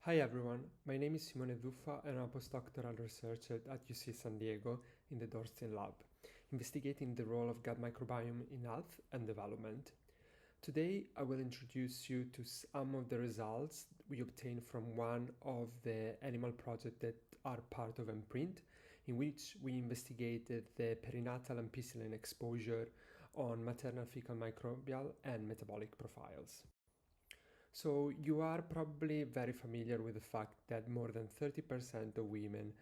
Hi everyone, my name is Simone Zuffa and I'm a postdoctoral researcher at UC San Diego in the Dorsten Lab, investigating the role of gut microbiome in health and development. Today I will introduce you to some of the results we obtained from one of the animal projects that are part of mPrint, in which we investigated the perinatal ampicillin exposure on maternal fecal microbial and metabolic profiles. So you are probably very familiar with the fact that more than 30% of women,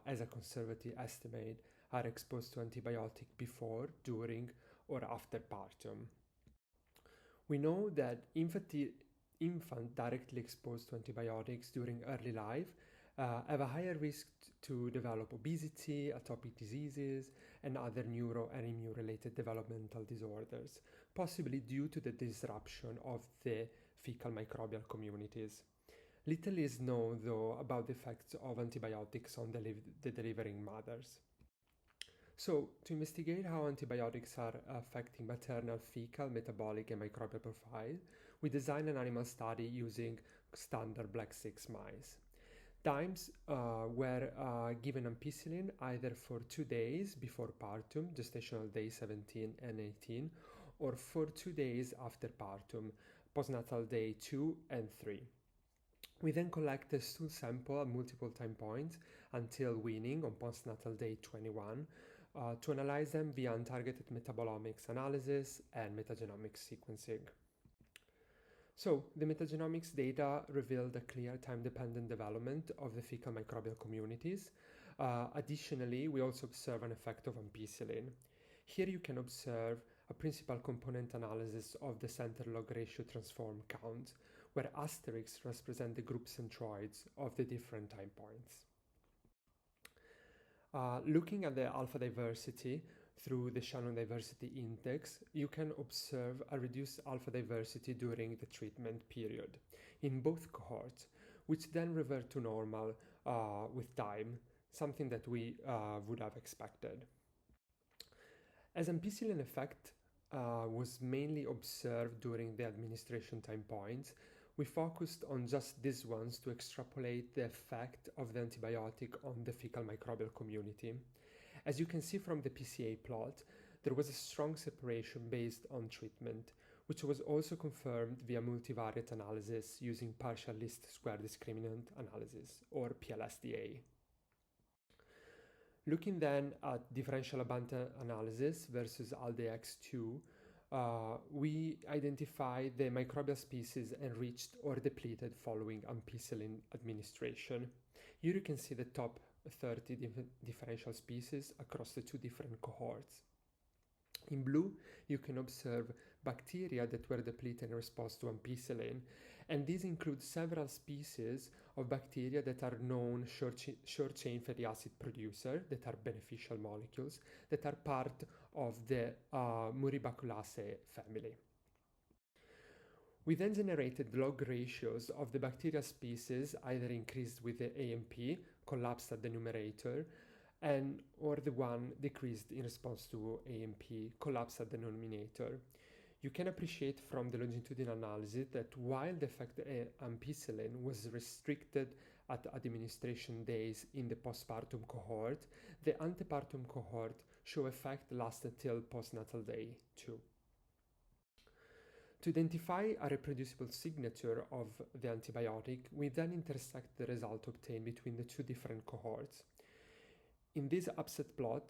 as a conservative estimate, are exposed to antibiotic before, during, or after partum. We know that infant directly exposed to antibiotics during early life have a higher risk to develop obesity, atopic diseases, and other neuro and immune-related developmental disorders, possibly due to the disruption of the fecal microbial communities. Little is known, though, about the effects of antibiotics on the delivering mothers. So, to investigate how antibiotics are affecting maternal fecal, metabolic, and microbial profile, we designed an animal study using standard Black 6 mice. Times were given ampicillin either for 2 days before partum, gestational day 17 and 18, or for 2 days after partum, postnatal day 2 and 3. We then collected stool sample at multiple time points until weaning on postnatal day 21 to analyze them via untargeted metabolomics analysis and metagenomics sequencing. So, the metagenomics data revealed a clear time-dependent development of the fecal microbial communities. Additionally, we also observe an effect of ampicillin. Here you can observe a principal component analysis of the center log ratio transform count, where asterisks represent the group centroids of the different time points. Looking at the alpha diversity through the Shannon diversity index, you can observe a reduced alpha diversity during the treatment period in both cohorts, which then revert to normal with time, something that we would have expected. As ampicillin effect was mainly observed during the administration time points, we focused on just these ones to extrapolate the effect of the antibiotic on the fecal microbial community. As you can see from the PCA plot, there was a strong separation based on treatment, which was also confirmed via multivariate analysis using partial least square discriminant analysis, or PLSDA. Looking then at differential abundance analysis versus ALDX2, we identified the microbial species enriched or depleted following ampicillin administration. Here you can see the top 30 differential species across the two different cohorts. In blue, you can observe bacteria that were depleted in response to ampicillin, and these include several species of bacteria that are known short-chain fatty acid producer, that are beneficial molecules, that are part of the Muribaculaceae family. We then generated log ratios of the bacteria species either increased with the AMP, collapsed at the numerator, or the one decreased in response to AMP, collapsed at the denominator. You can appreciate from the longitudinal analysis that while the effect ampicillin was restricted at administration days in the postpartum cohort, the antepartum cohort show effect lasted till postnatal day 2. To identify a reproducible signature of the antibiotic, we then intersect the result obtained between the two different cohorts. In this upset plot,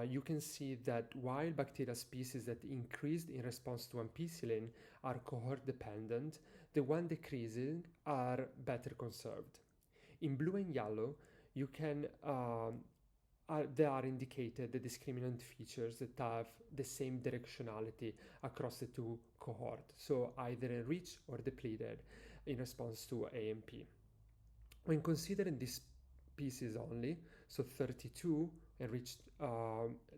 you can see that while bacterial species that increased in response to ampicillin are cohort dependent, the one decreasing are better conserved. In blue and yellow, you can there are indicated the discriminant features that have the same directionality across the two cohorts, so either enriched or depleted in response to AMP. When considering these species only, so 32 enriched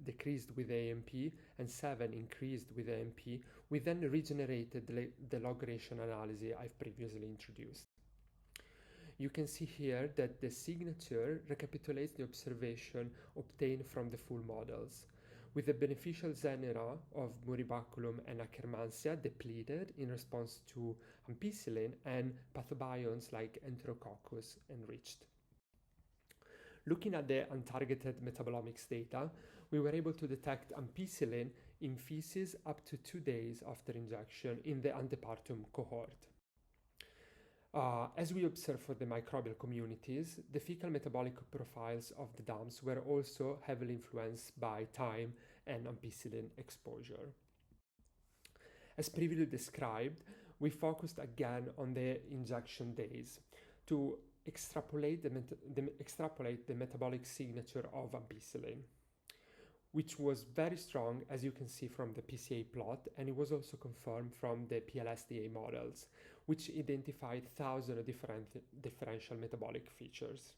decreased with AMP and 7 increased with AMP, we then regenerated the log ratio analysis I've previously introduced. You can see here that the signature recapitulates the observation obtained from the full models. with the beneficial genera of Muribaculum and Akkermansia depleted in response to ampicillin, and pathobionts like Enterococcus enriched. Looking at the untargeted metabolomics data, we were able to detect ampicillin in feces up to 2 days after injection in the antepartum cohort. As we observed for the microbial communities, the fecal metabolic profiles of the dams were also heavily influenced by time and ampicillin exposure. As previously described, we focused again on the injection days to extrapolate the metabolic signature of ampicillin, which was very strong, as you can see from the PCA plot, and it was also confirmed from the PLSDA models, which identified thousands of differential metabolic features.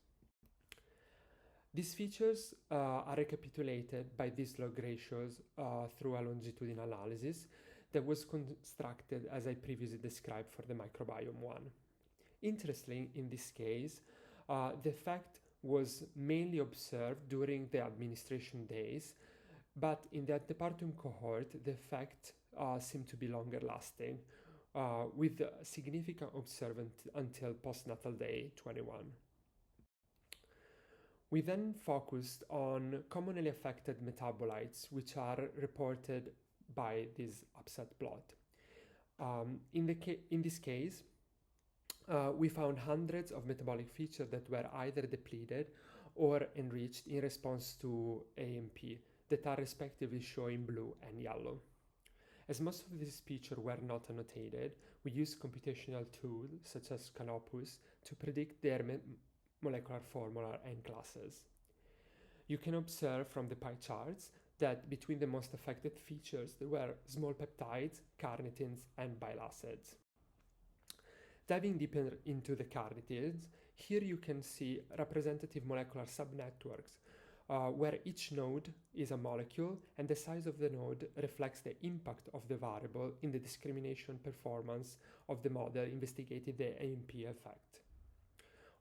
These features are recapitulated by these log ratios through a longitudinal analysis that was constructed as I previously described for the microbiome one. Interestingly, in this case, the effect was mainly observed during the administration days, but in the antepartum cohort, the effect seemed to be longer lasting, with significant observed until postnatal day 21. We then focused on commonly affected metabolites, which are reported by this upset plot. In this case, we found hundreds of metabolic features that were either depleted or enriched in response to AMP, that are respectively shown in blue and yellow. As most of these features were not annotated, we used computational tools such as Canopus to predict their molecular formula and classes. You can observe from the pie charts that between the most affected features there were small peptides, carnitines, and bile acids. Diving deeper into the carnitines, here you can see representative molecular subnetworks where each node is a molecule, and the size of the node reflects the impact of the variable in the discrimination performance of the model investigating the AMP effect.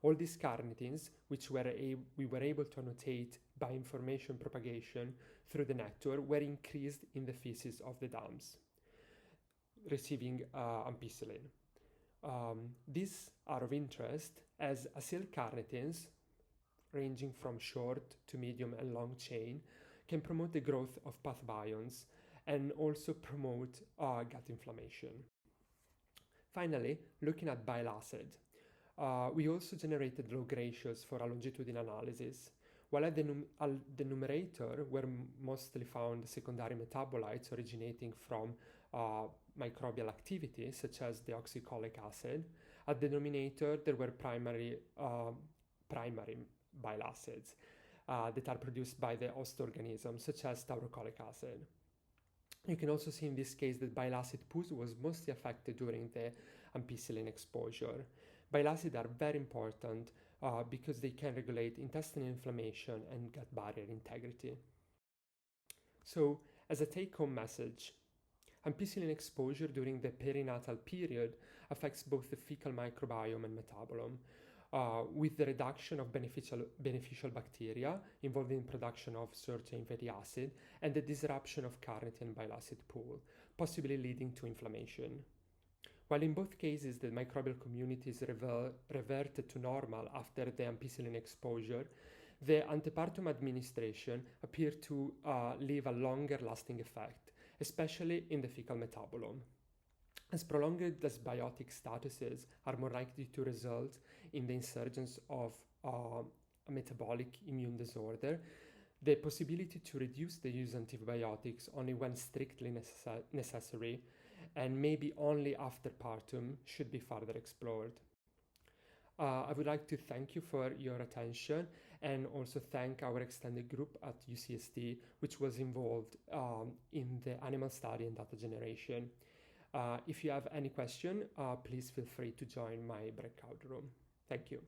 All these carnitines, which we were able to annotate by information propagation through the network, were increased in the feces of the dams receiving ampicillin. These are of interest as acyl carnitines, ranging from short to medium and long chain, can promote the growth of pathobionts and also promote gut inflammation. Finally, looking at bile acid, we also generated log ratios for a longitudinal analysis. While at the numerator were mostly found secondary metabolites originating from microbial activity, such as deoxycholic acid, at the denominator there were primary bile acids that are produced by the host organism, such as taurocholic acid. You can also see in this case that bile acid pools was mostly affected during the ampicillin exposure. Bile acids are very important because they can regulate intestinal inflammation and gut barrier integrity. So, as a take-home message, ampicillin exposure during the perinatal period affects both the fecal microbiome and metabolome, with the reduction of beneficial bacteria involved in production of short-chain fatty acid and the disruption of carnitine bile acid pool, possibly leading to inflammation. While in both cases the microbial communities reverted to normal after the ampicillin exposure, the antepartum administration appeared to leave a longer-lasting effect, especially in the fecal metabolome. As prolonged dysbiotic statuses are more likely to result in the insurgence of a metabolic immune disorder, the possibility to reduce the use of antibiotics only when strictly necessary and maybe only after partum should be further explored. I would like to thank you for your attention and also thank our extended group at UCSD, which was involved in the animal study and data generation. If you have any question, please feel free to join my breakout room. Thank you.